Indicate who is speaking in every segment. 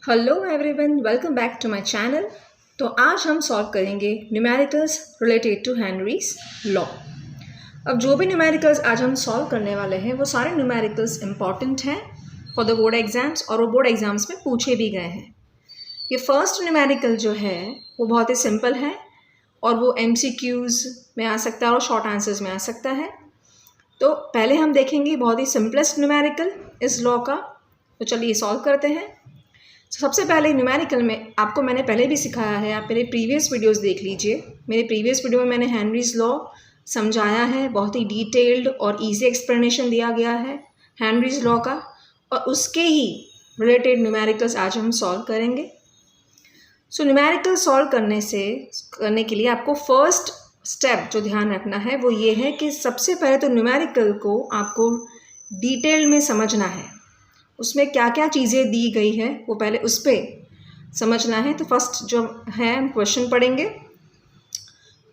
Speaker 1: Hello everyone, welcome back to my channel. तो आज हम सॉल्व करेंगे numericals related to Henry's law. अब जो भी न्यूमेरिकल्स आज हम सॉल्व करने वाले हैं वो सारे न्यूमेरिकल्स इंपॉर्टेंट हैं फॉर द बोर्ड एग्जाम्स और वो बोर्ड एग्जाम्स में पूछे भी गए हैं। ये फर्स्ट न्यूमेरिकल जो है वो बहुत ही सिंपल है और वो MCQs में आ सकता है और शॉर्ट आंसर्स में आ सकता है। तो पहले हम देखेंगे बहुत ही सिंपलेस्ट न्यूमेरिकल इस लॉ का। तो चलिए सॉल्व करते हैं। सबसे पहले न्यूमेरिकल में आपको मैंने पहले भी सिखाया है, आप मेरे प्रीवियस वीडियोस देख लीजिए। मेरे प्रीवियस वीडियो में मैंने हेनरीज लॉ समझाया है, बहुत ही डिटेल्ड और इजी एक्सप्लेनेशन दिया गया है हेनरीज लॉ का, और उसके ही रिलेटेड न्यूमेरिकल्स आज हम सॉल्व करेंगे। सो न्यूमेरिकल सॉल्व करने के लिए आपको फर्स्ट स्टेप जो ध्यान रखना है वो ये है कि सबसे पहले तो न्यूमेरिकल को आपको डिटेल में समझना है, उसमें क्या क्या चीज़ें दी गई है वो पहले उस पर समझना है। तो फर्स्ट जो है हम क्वेश्चन पढ़ेंगे।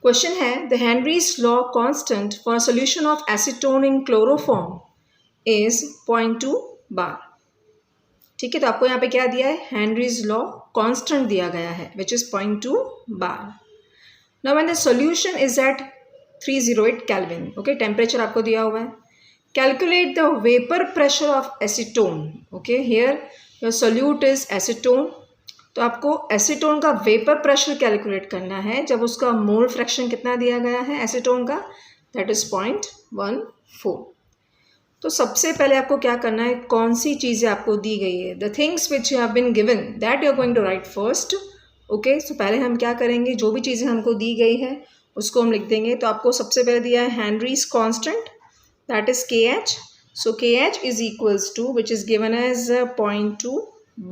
Speaker 1: क्वेश्चन है the Henry's law constant for solution of acetone in chloroform is 0.2 बार। ठीक है, तो आपको यहाँ पे क्या दिया है, हेनरीज लॉ कांस्टेंट दिया गया है which is 0.2 bar. Now when the solution is at 308 kelvin, okay, temperature आपको दिया हुआ है। Calculate the vapor pressure of acetone. Okay, here your solute is acetone. तो आपको एसीटोन का वेपर प्रेशर कैलकुलेट करना है जब उसका मोल फ्रैक्शन कितना दिया गया है एसीटोन का, दैट इज 0.14। तो सबसे पहले आपको क्या करना है, कौन सी चीज़ें आपको दी गई है, the things which you have been given that you are going to write first. Okay, so पहले हम क्या करेंगे, जो भी चीज़ें हमको दी गई है उसको हम लिख देंगे। तो आपको सबसे पहले दिया है Henrys constant, that is KH. So KH is equals to, which is given as 0.2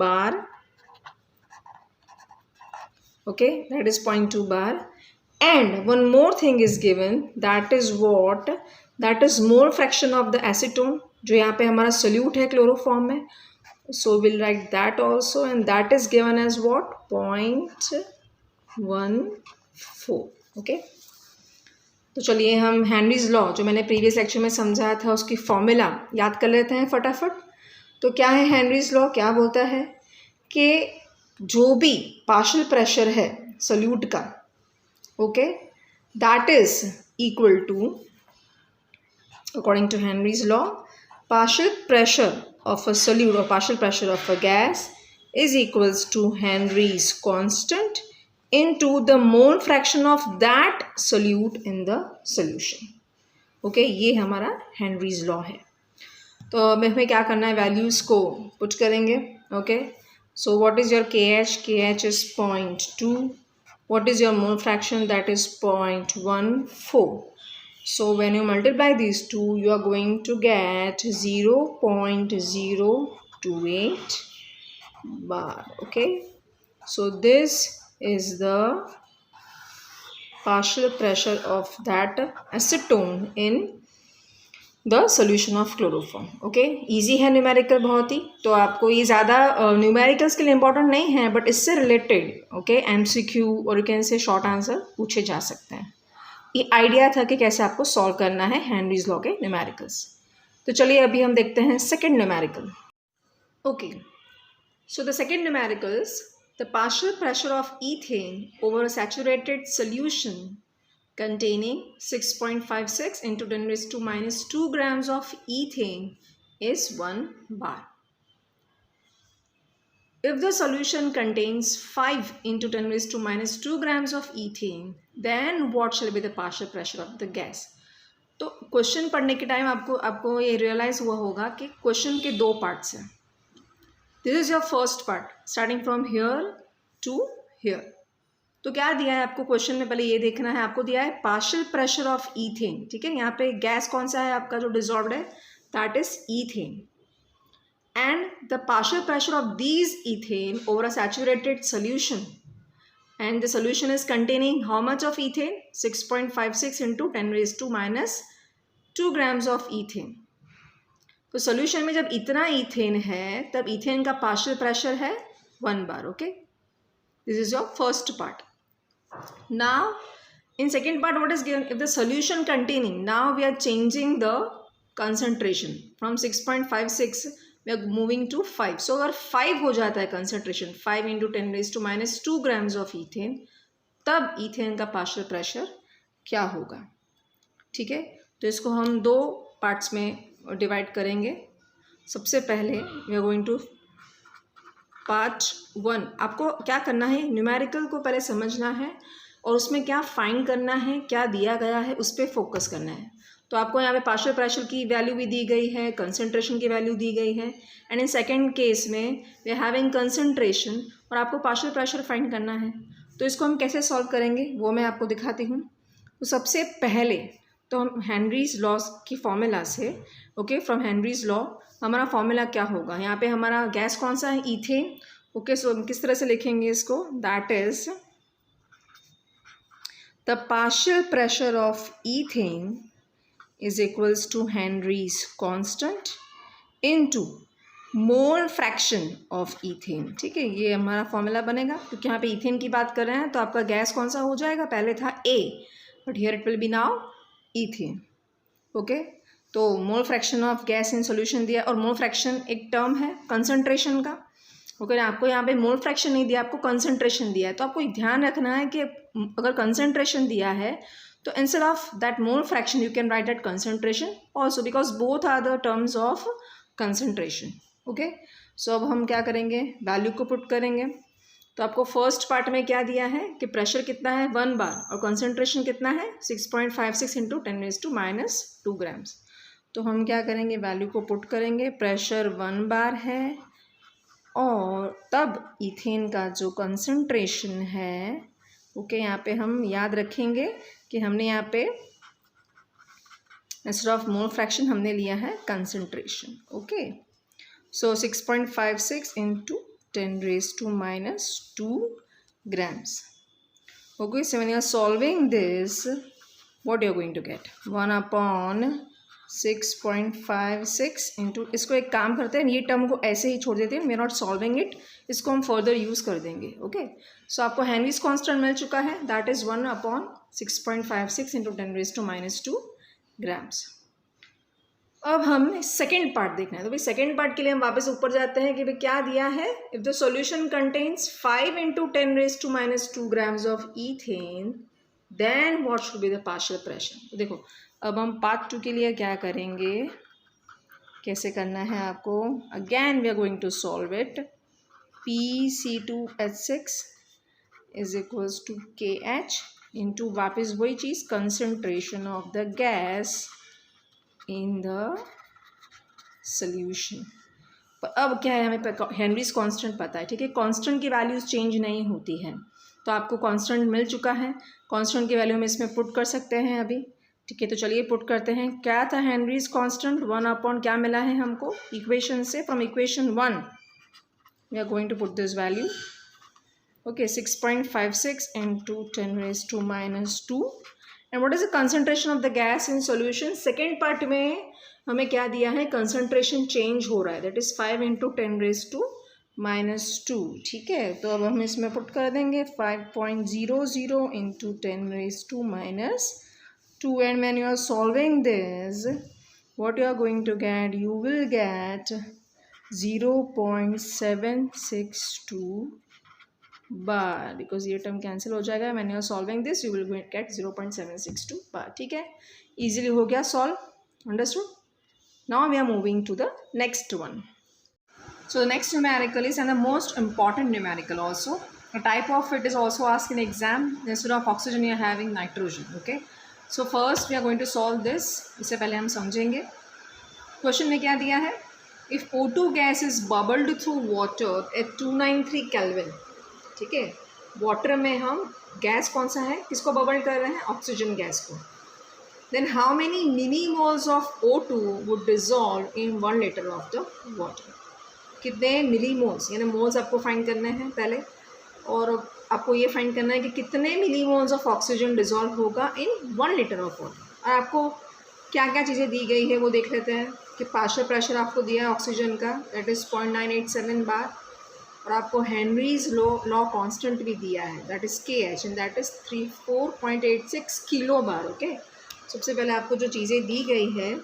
Speaker 1: bar. Okay, that is 0.2 bar. And one more thing is given, that is what? That is mole fraction of the acetone, जो यहाँ पे हमारा solute है chloroform में. So we'll write that also, and that is given as what? 0.14. Okay. तो चलिए हम Henry's law जो मैंने प्रीवियस लेक्चर में समझाया था उसकी फॉर्मूला याद कर लेते हैं फटाफट। तो क्या है हेनरीज लॉ, क्या बोलता है कि जो भी पार्शियल प्रेशर है सोल्यूट का, okay, that is equal to, according to Henry's law, partial pressure of a solute और partial pressure of a gas is equals to Henry's constant into the mole fraction of that solute in the solution. Okay, ये हमारा Henry's law है। तो अब हमें क्या करना है, वैल्यूज़ को पुट करेंगे। Okay, so what is your KH? KH is 0.2. What is your mole fraction? That is 0.14. So when you multiply this two you are going to get 0.028 bar. Okay, so this is the partial pressure of that acetone in the solution of chloroform. Okay, easy है numerical बहुत ही। तो आपको ये ज़्यादा numericals के लिए important नहीं है, बट इससे रिलेटेड ओके MCQ और you can say short answer पूछे जा सकते हैं। ये आइडिया था कि कैसे आपको सॉल्व करना है हेनरीज लॉ के न्यूमेरिकल्स। तो चलिए अभी हम देखते हैं second numerical. Okay, so the second numericals, the partial pressure of ethane over a saturated solution containing 6.56 into 10 raised to minus 2 grams of ethane is 1 bar. If the solution contains 5 into 10 raised to minus 2 grams of ethane, then what shall be the partial pressure of the gas? तो question पढ़ने के time आपको ये realise हुआ होगा कि question के दो पार्ट्स हैं। This is your first part starting from here to here. तो क्या दिया है आपको क्वेश्चन में, पहले ये देखना है, आपको दिया है पार्शियल प्रेशर ऑफ ईथेन। ठीक है, यहाँ पे गैस कौन सा है आपका जो डिजॉल्व्ड है, that is ethane, and the partial pressure of these ethane over a saturated solution, and the solution is containing how much of ethane, 6.56 into 10 raised to minus 2 grams of ethane. तो solution में जब इतना ethane है तब ethane का partial pressure है 1 bar. Okay, this is your first part. Now in second part what is given, if the solution containing, now we are changing the concentration from 6.56 we are moving to 5. So अगर 5 हो जाता है concentration, 5 × 10⁻² grams of ethane, तब ethane का partial pressure क्या होगा. ठीक है, तो इसको हम 2 पार्ट्स में डिवाइड करेंगे. सबसे पहले we are going to part 1. आपको क्या करना है, न्यूमेरिकल को पहले समझना है और उसमें क्या फाइंड करना है, क्या दिया गया है, उस पर फोकस करना है. तो आपको यहाँ पे पार्शियल प्रेशर की वैल्यू भी दी गई है, कंसंट्रेशन की वैल्यू दी गई है, एंड इन सेकंड केस में वी आर हैविंग कंसंट्रेशन और आपको पार्शियल प्रेशर फाइंड करना है. तो इसको हम कैसे सॉल्व करेंगे वो मैं आपको दिखाती हूँ. तो सबसे पहले तो हम हेनरीज लॉ की फॉर्मूला से, ओके, फ्रॉम हेनरीज लॉ हमारा फॉर्मूला क्या होगा. यहाँ पे हमारा गैस कौन सा है, ईथेन. ओके, सो हम किस तरह से लिखेंगे इसको, that is the partial pressure of ethane is equals to Henry's constant into mole fraction of ethane. ठीक है, ये हमारा फॉर्मूला बनेगा क्योंकि यहाँ पे ईथेन की बात कर रहे हैं. तो आपका गैस कौन सा हो जाएगा, पहले था A but here it will be now ethane. Okay, तो mole fraction of gas in solution दिया, और मोल फ्रैक्शन एक टर्म है कंसंट्रेशन का. ओके, आपको यहाँ पे मोल फ्रैक्शन नहीं दिया, आपको कंसंट्रेशन दिया है. तो आपको ध्यान रखना है कि अगर कंसंट्रेशन दिया है तो instead of that mole fraction you can write that concentration also, because both are the terms of concentration. okay, so अब हम क्या करेंगे, वैल्यू को पुट करेंगे. तो आपको फर्स्ट पार्ट में क्या दिया है कि प्रेशर कितना है 1 बार और कंसंट्रेशन कितना है 6.56 × 10⁻² ग्राम्स. तो हम क्या करेंगे, वैल्यू को पुट करेंगे. प्रेशर 1 बार है और तब ईथेन का जो कंसंट्रेशन है, ओके, यहाँ पे हम याद रखेंगे कि हमने यहाँ पे इंस्टेड ऑफ मोल फ्रैक्शन हमने लिया है concentration. Okay, so 6.56 × 10⁻² grams. Okay, so when you are solving this what you are going to get 1/6.56 into, इसको एक काम करते हैं, ये टर्म को ऐसे ही छोड़ देते हैं, we are not solving it, इसको हम फर्दर यूज़ कर देंगे. ओके, सो आपको हेनरीज कांस्टेंट मिल चुका है, दैट इज़ 1/6.56 × 10⁻² ग्राम्स. अब हम सेकेंड पार्ट देखना है. तो भाई सेकेंड पार्ट के लिए हम वापस ऊपर जाते हैं कि भाई क्या दिया है, if the solution contains 5 × 10⁻² grams of ethane then what should be the partial pressure. तो देखो, अब हम पार्ट 2 के लिए क्या करेंगे, कैसे करना है आपको, again we are going to solve it. PC2H6 is equals to KH into वापस वही चीज़, concentration of the gas in the solution. पर अब क्या है, हमें हेनरीज कांस्टेंट पता है. ठीक है, कांस्टेंट की वैल्यूज चेंज नहीं होती हैं, तो आपको कांस्टेंट मिल चुका है. कांस्टेंट की वैल्यू हम इसमें पुट कर सकते हैं अभी. ठीक है, तो चलिए पुट करते हैं. क्या था हेनरीज कांस्टेंट, 1/ क्या मिला है हमको इक्वेशन से, from equation 1 we are going to put this value. Okay, 6.56 × 10⁻². And what is the concentration of the gas in solution. Second part में हमें क्या दिया है, कंसंट्रेशन चेंज हो रहा है, दैट इज 5 × 10⁻². ठीक है, तो अब हम इसमें पुट कर देंगे 5.00 × 10⁻². And when you are solving this, what you are going to get, you will get 0.762 bar, because ये टर्म कैंसिल हो जाएगा. when you are solving this you will get 0.762 bar. ठीक है, easily हो गया solve. understood? Now we are moving to the next one. So the next numerical is, and the most important numerical also, a type of it is also asked in exam. Instead of oxygen you are having nitrogen. Okay, so first we are going to solve this. इससे पहले हम समझेंगे question में क्या दिया है. If O2 gas is bubbled through water at 293 kelvin. ठीक है, वाटर में हम गैस कौन सा है, किसको बबल कर रहे हैं, ऑक्सीजन गैस को. Then how many millimoles of O2 would dissolve in 1 litre of the water. कितने मिलीमोल्स, यानी मोल्स आपको फाइंड करने हैं पहले, और आपको ये फाइंड करना है कि कितने मिलीमोल्स ऑफ ऑक्सीजन डिजॉल्व होगा इन 1 लीटर ऑफ वाटर. और आपको क्या क्या चीज़ें दी गई है वो देख लेते हैं. कि पार्शियल प्रेशर आपको दिया है ऑक्सीजन का, दैट इज़ 0.987 बार, और आपको हेनरीज लॉ कांस्टेंट भी दिया है, that is KH, and that is 34.86 kilo bar. Okay, सबसे पहले आपको जो चीज़ें दी गई है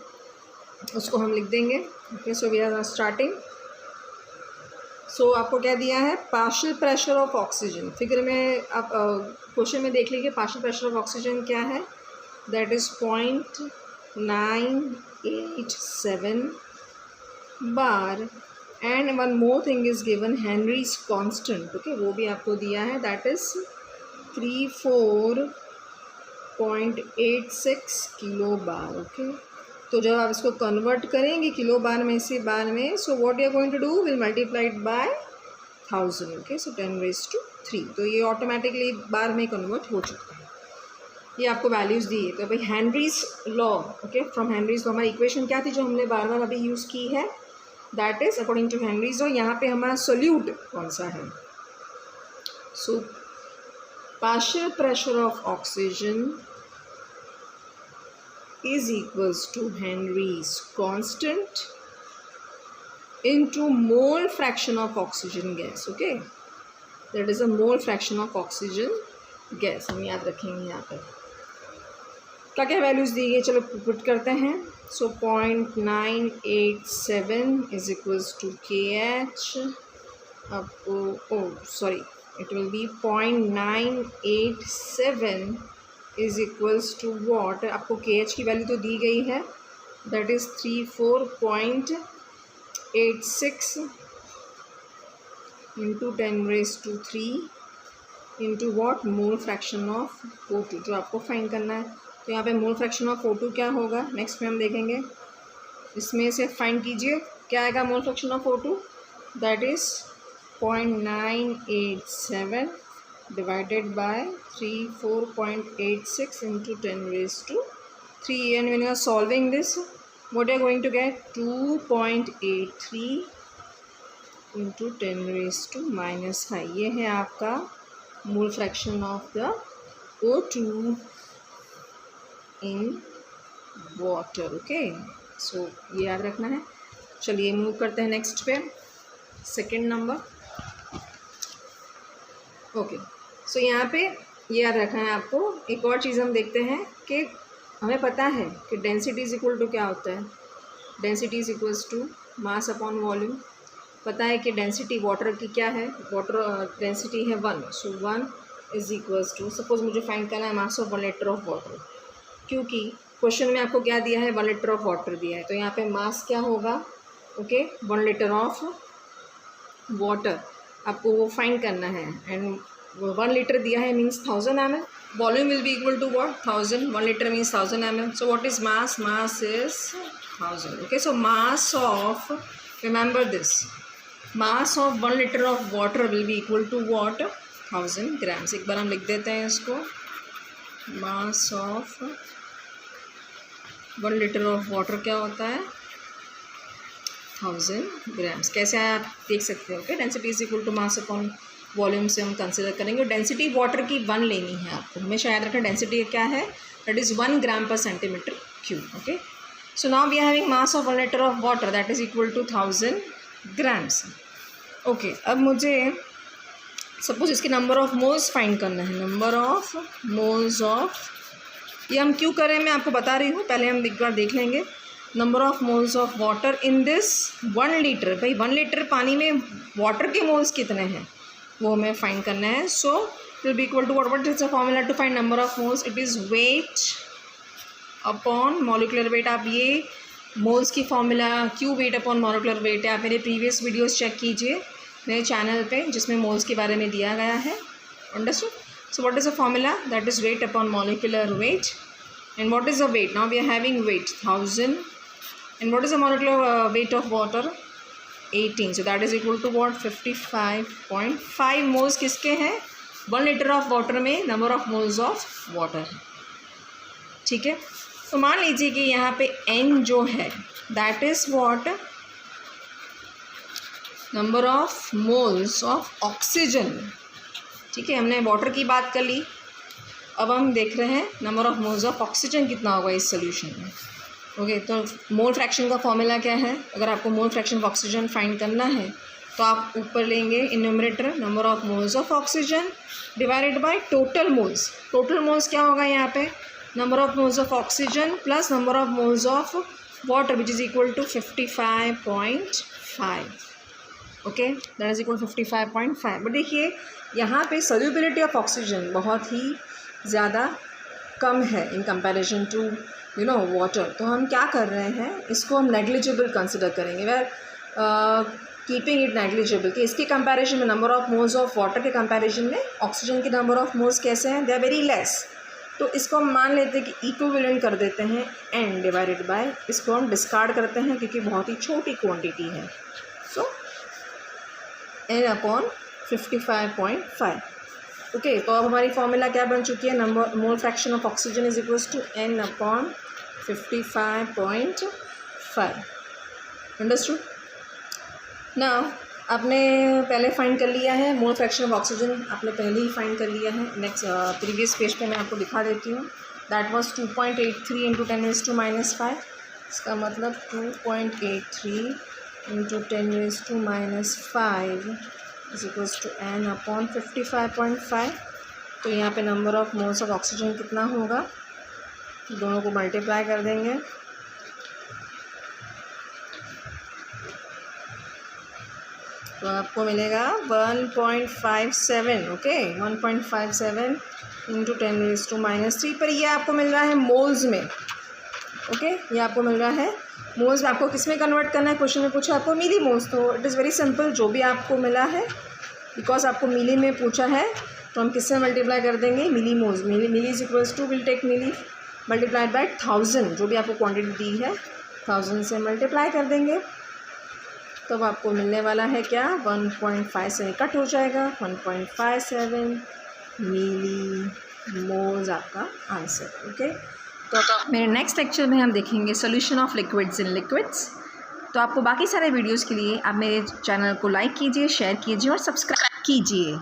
Speaker 1: उसको हम लिख देंगे. Okay, so we are starting so आपको क्या दिया है, partial pressure of oxygen. Figure में आप क्वेश्चन में देख लीजिए पार्शियल प्रेशर ऑफ ऑक्सीजन क्या है, that is 0.987 bar. And one more thing is given, Henrys constant, okay, वो भी आपको दिया है, that is 34.86 kilo bar, okay. तो जब आप इसको कन्वर्ट करेंगे किलो बार में से बार में, so what you are going to do, will multiplied by 1000, okay. So 10⁻3, तो ये ऑटोमेटिकली बार में कन्वर्ट हो चुका है। ये आपको वैल्यूज़ दी है। तो भाई Henry's law, okay, from Henry's law हमारी इक्वेशन क्या थी जो हमने बार बार अभी यूज़ की है, that is according to Henry's law. यहाँ पे हमारा सोल्यूट कौन सा है, so partial pressure of oxygen is equals to Henry's constant into mole fraction of oxygen gas, okay, that is a mole fraction of oxygen gas। हम याद रखेंगे यहाँ पर क्या क्या वैल्यूज़ दी गई, चलो पुट करते हैं। So 0.987 is equals to KH, आपको it will be 0.987 is equals to what, आपको KH की वैल्यू तो दी गई है, that is 34.86 into 10⁻³ into what, mole fraction of O2 जो आपको फाइंड करना है। तो यहाँ पे मोल फ्रैक्शन ऑफ O2 क्या होगा, नेक्स्ट में हम देखेंगे। इसमें से फाइंड कीजिए क्या आएगा मोल fraction of O2, that is 0.987 divided by 34.86 into 10⁻³ and when you are solving this, what you are going to get, 2.83 into 10⁻⁻5। ये है आपका mole fraction of the O2 in water, okay. So ये याद रखना है। चलिए मूव करते हैं नेक्स्ट पे, सेकेंड नंबर, ओके। सो यहाँ पे ये याद रखना है आपको। एक और चीज़ हम देखते हैं कि हमें पता है कि डेंसिटी इज इक्वल टू क्या होता है, density is equals to mass upon volume. पता है कि डेंसिटी वाटर की क्या है, वाटर डेंसिटी है 1, सो 1 इज इक्वल्स टू, सपोज मुझे फाइंड करना है मास ऑफ 1 लीटर ऑफ वाटर, क्योंकि क्वेश्चन में आपको क्या दिया है, 1 लीटर ऑफ वाटर दिया है, तो यहाँ पे मास क्या होगा, ओके, 1 लीटर ऑफ वाटर आपको वो फाइंड करना है। एंड 1 लीटर दिया है means 1000 ml, volume will be equal to what, 1000, 1 litre means 1000 ml, so what is mass, mass is 1000, okay. So mass of, remember this, mass of 1 litre of water will be equal to what, 1000 grams. एक बार हम लिख देते हैं इसको, mass of 1 litre of water क्या होता है, 1000 ग्राम्स। कैसे आया आप देख सकते हो, okay. Density is equal to mass upon volume से हम कंसिडर करेंगे। डेंसिटी वाटर की 1 लेनी है आपको, हमेशा याद रखना डेंसिटी क्या है, that is 1 gram per centimetre cube, okay. So now we are having mass of 1 litre of water that is equal to 1000 grams, okay. अब मुझे सपोज इसके नंबर ऑफ मोल्स फाइंड करना है, नंबर ऑफ मोल्स ऑफ, ये हम क्यों करें मैं आपको बता रही हूँ, पहले हम एक बार देख लेंगे। Number of moles of water in this 1 litre, भाई 1 लीटर पानी में वाटर के मोल्स कितने हैं वो हमें फाइंड करना है। So it will be equal to what is the formula to find number of moles, it is weight upon molecular weight. आप ये मोल्स की फॉर्मूला क्यों वेट अपॉन मॉलिक्यूलर वेट है, आप मेरे प्रीवियस वीडियोस चेक कीजिए मेरे चैनल पे जिसमें मोल्स के बारे में दिया गया है, understood. So what is the formula, that is weight upon molecular weight. And what is the weight, now we are having weight 1000 and what is the molecular weight of water 18, so that is equal to what 55.5 moles किसके हैं, 1 litre of water में number of moles of water है, ठीक है। तो मान लीजिए कि यहाँ पे n जो है that is what, number of moles of oxygen, ठीक है। हमने वाटर की बात कर ली, अब हम देख रहे हैं number of moles of oxygen कितना होगा इस सोल्यूशन में, ओके। तो मोल फ्रैक्शन का फॉर्मूला क्या है, अगर आपको mole fraction of oxygen find करना है तो आप ऊपर लेंगे in numerator number of moles of oxygen divided by total moles. Total moles क्या होगा यहाँ पे, number of moles of oxygen plus number of moles of water which is equal to 55.5, okay, that is equal 55.5। But देखिए यहाँ पे solubility of oxygen बहुत ही ज़्यादा कम है इन कंपैरिजन टू वाटर। तो हम क्या कर रहे हैं, इसको हम नेग्लिजिबल कंसिडर करेंगे, वेयर कीपिंग इट नेग्लिजिबल, कि इसके कंपैरिजन में number of moles of water के कंपैरिजन में ऑक्सीजन के नंबर ऑफ मोल्स कैसे हैं, दे आर वेरी लेस। तो इसको हम मान लेते हैं कि इक्विवेलेंट कर देते हैं n डिवाइडेड बाय, इसको हम डिस्कार्ड करते हैं क्योंकि बहुत ही छोटी क्वांटिटी है। सो n अपॉन 55.5। ओके, तो अब हमारी फॉर्मूला क्या बन चुकी है, number mole fraction of oxygen is equals to n upon 55.5। Understood. Now आपने पहले फाइंड कर लिया है मोल फ्रैक्शन ऑफ ऑक्सीजन, आपने पहले ही फाइंड कर लिया है। नेक्स्ट प्रीवियस पेज पे मैं आपको दिखा देती हूँ। That was 2.83 into 10⁻⁻⁵। इसका मतलब 2.83 into 10⁻⁻⁵ is equals to n upon 55.5। तो यहाँ पे number of moles of oxygen कितना होगा, दोनों को मल्टीप्लाई कर देंगे। तो आपको मिलेगा 1.57। ओके, 1.57 इंटू 10⁻⁻3 पर ये आपको मिल रहा है मोल्स में। ओके, ये आपको मिल रहा है मोल्स में। आपको किस में कन्वर्ट करना है, क्वेश्चन में पूछा आपको मिली मोल्स। तो इट इज़ वेरी सिंपल, जो भी आपको मिला है, बिकॉज आपको मिली में पूछा है तो हम किससे मल्टीप्लाई कर देंगे, milli moles. Milli is equals to, will take milli multiplied by 1000, जो भी आपको क्वांटिटी दी है 1000 से मल्टीप्लाई कर देंगे। तो अब आपको मिलने वाला है क्या, 1.5 से कट हो जाएगा, 1.57 मिली मोल्स आपका आंसर। ओके, तो मेरे नेक्स्ट लेक्चर में हम देखेंगे solution of liquids in liquids. तो आपको बाकी सारे वीडियोस के लिए आप मेरे चैनल को लाइक कीजिए, शेयर कीजिए और सब्सक्राइब कीजिए।